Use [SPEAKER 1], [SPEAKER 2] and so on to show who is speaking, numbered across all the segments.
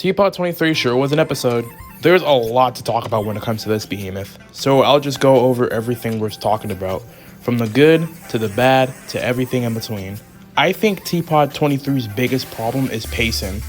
[SPEAKER 1] TPOT 23 sure was an episode. There's a lot to talk about when it comes to this behemoth, so I'll just go over everything we're talking about, from the good to the bad to everything in between. I think TPOT 23's biggest problem is pacing.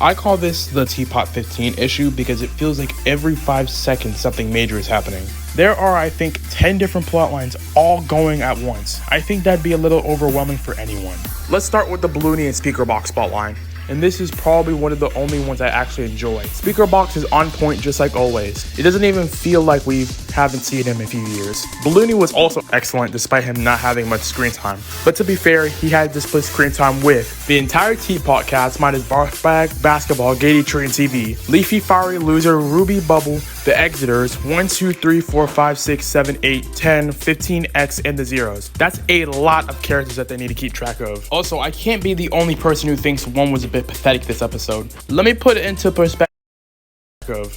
[SPEAKER 1] I call this the TPOT 15 issue because it feels like every 5 seconds something major is happening. There are, I think, 10 different plot lines all going at once. I think that'd be a little overwhelming for anyone. Let's start with the Balloony and Speaker Box plotline. And this is probably one of the only ones I actually enjoy. Speaker Box is on point just like always. It doesn't even feel like we haven't seen him in a few years. Balloony was also excellent despite him not having much screen time. But to be fair, he had to split screen time with the entire Teapot cast minus Barfbag, Basketball, Gaiety Tree, and TV. Leafy, Fiery, Loser, Ruby, Bubble, the Exiters, 1, 2, 3, 4, 5, 6, 7, 8, 10, 15X, and the Zeros. That's a lot of characters that they need to keep track of. Also, I can't be the only person who thinks one was a bit pathetic this episode. Let me put it into perspective.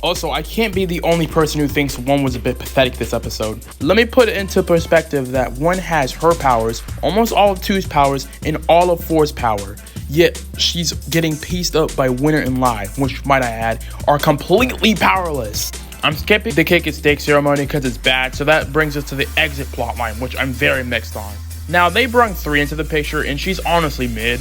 [SPEAKER 1] Also, I can't be the only person who thinks one was a bit pathetic this episode. Let me put it into perspective that one has her powers, almost all of 2's powers, and all of 4's power. Yet, she's getting pieced up by Winner and Lie, which, might I add, are completely powerless. I'm skipping the cake and steak ceremony because it's bad, so that brings us to the exit plotline, which I'm very mixed on. Now, they brought 3 into the picture, and she's honestly mid.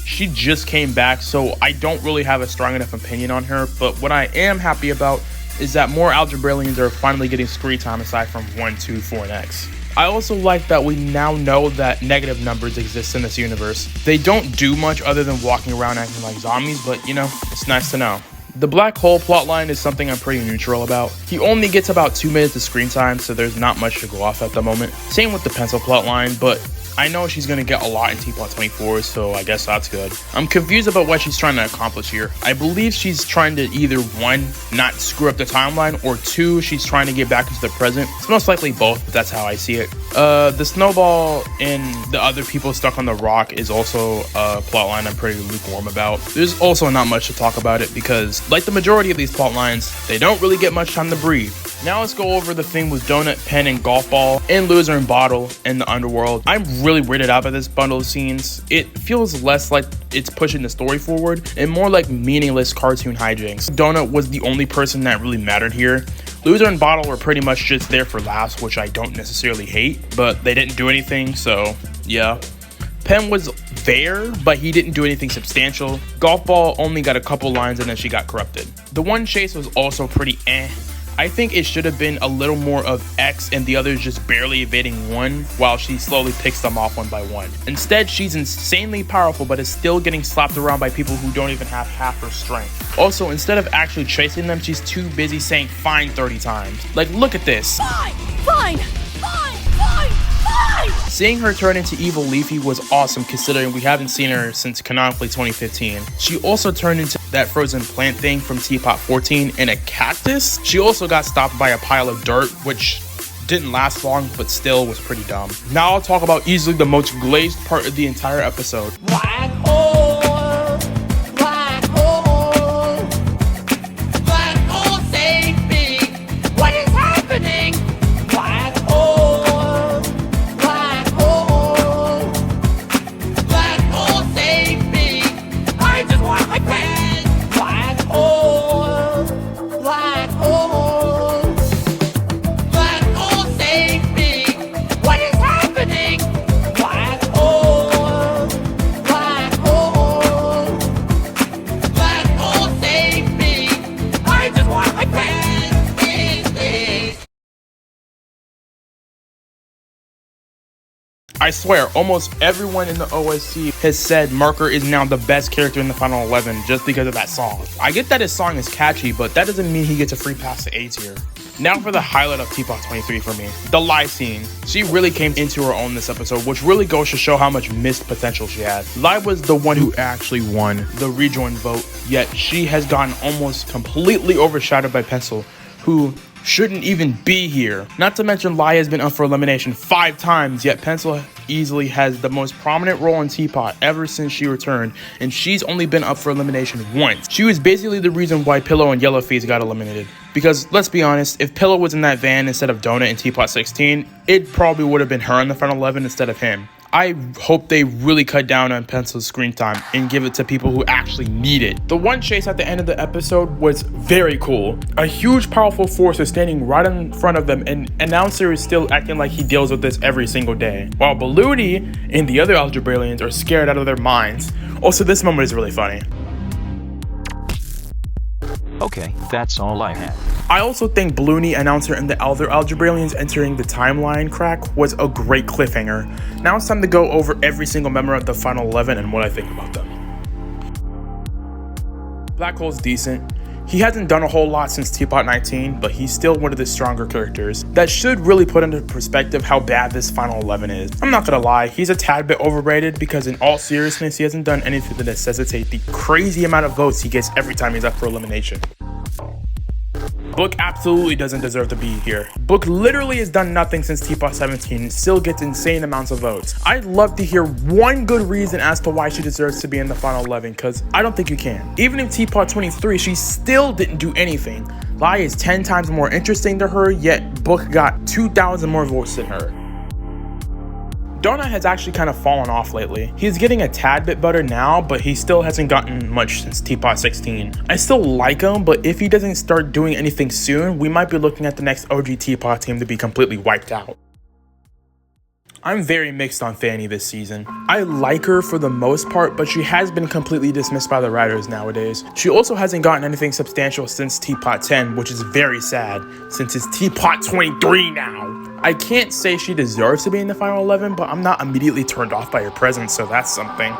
[SPEAKER 1] She just came back, so I don't really have a strong enough opinion on her, but what I am happy about is that more Algebralians are finally getting screen time aside from 1, 2, 4, and X. I also like that we now know that negative numbers exist in this universe. They don't do much other than walking around acting like zombies, but you know, it's nice to know. The black hole plotline is something I'm pretty neutral about. He only gets about 2 minutes of screen time, so there's not much to go off at the moment. Same with the pencil plotline, but I know she's going to get a lot in TPOT 24, so I guess that's good. I'm confused about what she's trying to accomplish here. I believe she's trying to either 1, not screw up the timeline, or 2, she's trying to get back into the present. It's most likely both, but that's how I see it. The snowball and the other people stuck on the rock is also a plotline I'm pretty lukewarm about. There's also not much to talk about it because, like the majority of these plotlines, they don't really get much time to breathe. Now let's go over the thing with Donut, Pen, and Golf Ball, and Loser and Bottle in the underworld. I'm really weirded out by this bundle of scenes. It feels less like it's pushing the story forward and more like meaningless cartoon hijinks. Donut was the only person that really mattered here. Loser and Bottle were pretty much just there for laughs, which I don't necessarily hate, but they didn't do anything, so yeah. Pen was there, but he didn't do anything substantial. Golf Ball only got a couple lines and then she got corrupted. The one chase was also pretty eh. I think it should have been a little more of X and the others just barely evading one while she slowly picks them off one by one. Instead, she's insanely powerful but is still getting slapped around by people who don't even have half her strength. Also, instead of actually chasing them, she's too busy saying fine 30 times. Like, look at this.
[SPEAKER 2] Fine, fine, fine, fine, fine.
[SPEAKER 1] Seeing her turn into evil Leafy was awesome considering we haven't seen her since canonically 2015. She also turned into that frozen plant thing from Teapot 14 and a cactus. She also got stopped by a pile of dirt, which didn't last long, but still was pretty dumb. Now I'll talk about easily the most glazed part of the entire episode.
[SPEAKER 2] Black hole, black hole, black hole, save me. What is happening? Black hole, black hole, black hole, save me. I just want my pen. Black hole, black hole, black hole, save me. What is happening? Black hole, black hole, black hole, save me. I just want my pen, please.
[SPEAKER 1] I swear, almost everyone in the OSC has said Marker is now the best character in the Final 11 just because of that song. I get that his song is catchy, but that doesn't mean he gets a free pass to A tier. Now for the highlight of Teapot 23 for me, the Lie scene. She really came into her own this episode, which really goes to show how much missed potential she had. Lie was the one who actually won the rejoin vote, yet she has gotten almost completely overshadowed by Pencil, who shouldn't even be here. Not to mention Lie has been up for elimination 5 times, yet Pencil easily has the most prominent role in Teapot ever since she returned, and she's only been up for elimination once. She was basically the reason why Pillow and Yellowface got eliminated. Because let's be honest, if Pillow was in that van instead of Donut in Teapot 16, it probably would have been her in the Final 11 instead of him. I hope they really cut down on Pencil's screen time and give it to people who actually need it. The one chase at the end of the episode was very cool. A huge powerful force is standing right in front of them, and announcer is still acting like he deals with this every single day, while Balloony and the other Algebraians are scared out of their minds. Also, this moment is really funny.
[SPEAKER 3] Okay, that's all I had.
[SPEAKER 1] I also think Balloony, announcer, and the other Algebraians entering the timeline crack was a great cliffhanger. Now it's time to go over every single member of the final 11 and what I think about them. Black Hole's decent. He hasn't done a whole lot since TPOT 19, but he's still one of the stronger characters. That should really put into perspective how bad this final 11 is. I'm not gonna lie, he's a tad bit overrated because in all seriousness, he hasn't done anything to necessitate the crazy amount of votes he gets every time he's up for elimination. Book absolutely doesn't deserve to be here. Book literally has done nothing since TPOT 17 and still gets insane amounts of votes. I'd love to hear one good reason as to why she deserves to be in the final 11, because I don't think you can. Even in TPOT 23, she still didn't do anything. Lai is 10 times more interesting to her, yet Book got 2,000 more votes than her. Donut has actually kind of fallen off lately. He's getting a tad bit better now, but he still hasn't gotten much since TPOT 16. I still like him, but if he doesn't start doing anything soon, we might be looking at the next OG TPOT team to be completely wiped out. I'm very mixed on Fanny this season. I like her for the most part, but she has been completely dismissed by the writers nowadays. She also hasn't gotten anything substantial since TPOT 10, which is very sad, since it's TPOT 23 now. I can't say she deserves to be in the final 11, but I'm not immediately turned off by her presence, so that's something.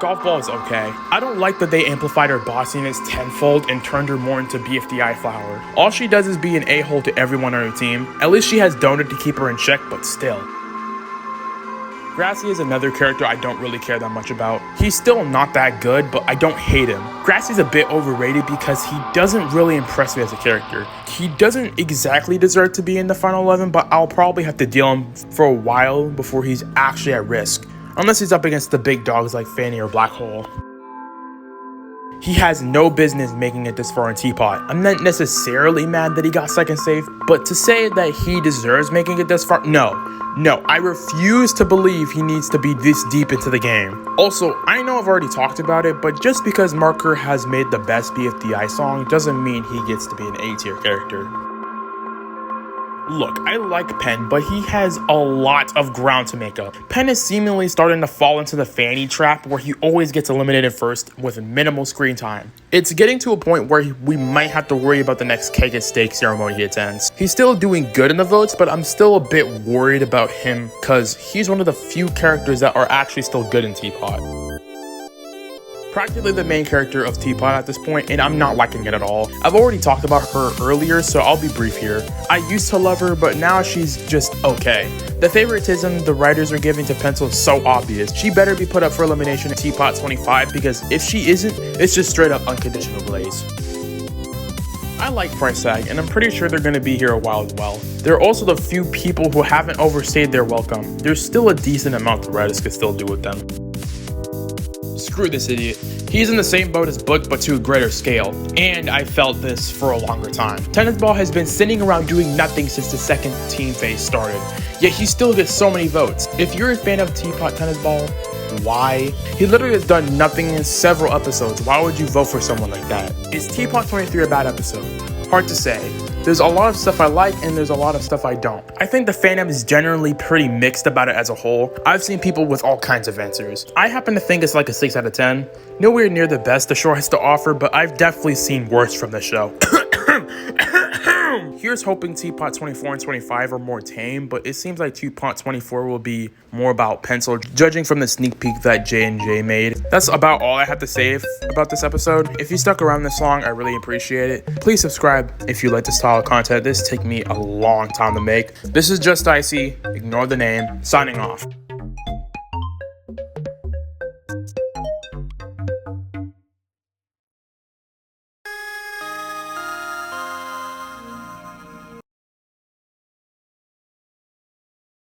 [SPEAKER 1] Golf Ball is okay. I don't like that they amplified her bossiness tenfold and turned her more into BFDI Flower. All she does is be an a-hole to everyone on her team. At least she has Donut to keep her in check, but still. Grassy is another character I don't really care that much about. He's still not that good, but I don't hate him. Grassy's a bit overrated because he doesn't really impress me as a character. He doesn't exactly deserve to be in the final 11, but I'll probably have to deal him for a while before he's actually at risk. Unless he's up against the big dogs like Fanny or Black Hole. He has no business making it this far in TPOT. I'm not necessarily mad that he got second safe, but to say that he deserves making it this far, no, I refuse to believe he needs to be this deep into the game. Also, I know I've already talked about it, but just because Marker has made the best BFDI song doesn't mean he gets to be an A-tier character. Look, I like Pen, but he has a lot of ground to make up. Pen is seemingly starting to fall into the Fanny trap where he always gets eliminated first with minimal screen time. It's getting to a point where we might have to worry about the next cake at stake ceremony he attends. He's still doing good in the votes, but I'm still a bit worried about him because he's one of the few characters that are actually still good in TPOT. Practically the main character of TPOT at this point, and I'm not liking it at all. I've already talked about her earlier, so I'll be brief here. I used to love her, but now she's just okay. The favoritism the writers are giving to Pencil is so obvious. She better be put up for elimination in TPOT 25, because if she isn't, it's just straight up unconditional glaze. I like Price Tag, and I'm pretty sure they're going to be here a while as well. There are also the few people who haven't overstayed their welcome. There's still a decent amount the writers could still do with them. Screw this idiot. He's in the same boat as Book, but to a greater scale. And I felt this for a longer time. Tennis Ball has been sitting around doing nothing since the second team phase started. Yet he still gets so many votes. If you're a fan of TPOT Tennis Ball, why? He literally has done nothing in several episodes. Why would you vote for someone like that? Is TPOT 23 a bad episode? Hard to say. There's a lot of stuff I like and there's a lot of stuff I don't. I think the fandom is generally pretty mixed about it as a whole. I've seen people with all kinds of answers. I happen to think it's like a 6 out of 10. Nowhere near the best the show has to offer, but I've definitely seen worse from the show. Here's hoping TPOT 24 and 25 are more tame, but it seems like TPOT 24 will be more about Pencil, judging from the sneak peek that J&J made. That's about all I have to say about this episode. If you stuck around this long, I really appreciate it. Please subscribe if you like this style of content. This takes me a long time to make. This is Just Icy, ignore the name, signing off.